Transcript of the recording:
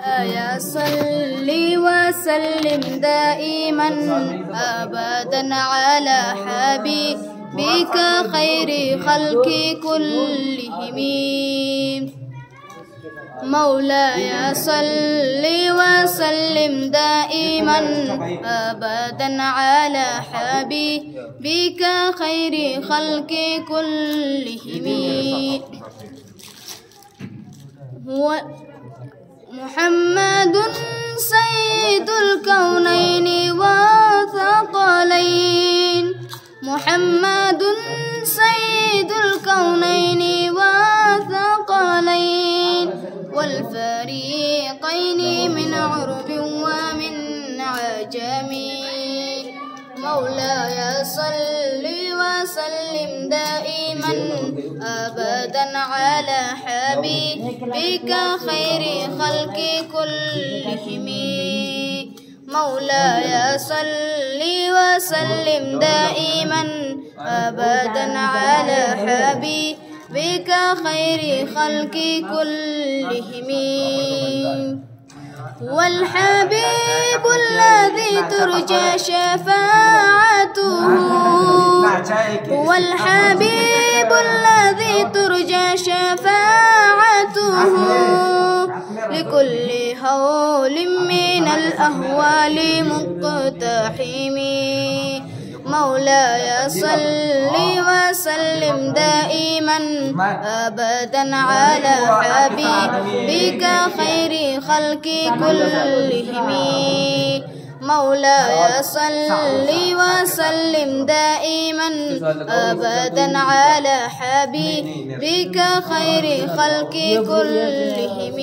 يا صل وسلم دائما أبدا على حبيبك خير خلق كلهم. مولاي صل وسلم دائما أبدا على حبيبك خير خلق كلهم. محمد سيد الكونين والثقلين. محمد سيد الكونين والثقلين والفريقين من عرب ومن عجم. مولاي صل وسلم دائما أبدا على حبيبك خير خلق كلهم. مولاي صل وسلم دائما أبدا على حبيبك خير خلق كلهم. والحبيب الذي ترجى شفاعته. والحبيب الذي ترجى شفاعته لكل هول من الأهوال مقتحم. مولاي صل وسلم دائما أبدا على حبيبك خير خلق كلهم. مولاي صل وسلم دائما أبدا على حبيبك خير خلق كلهم.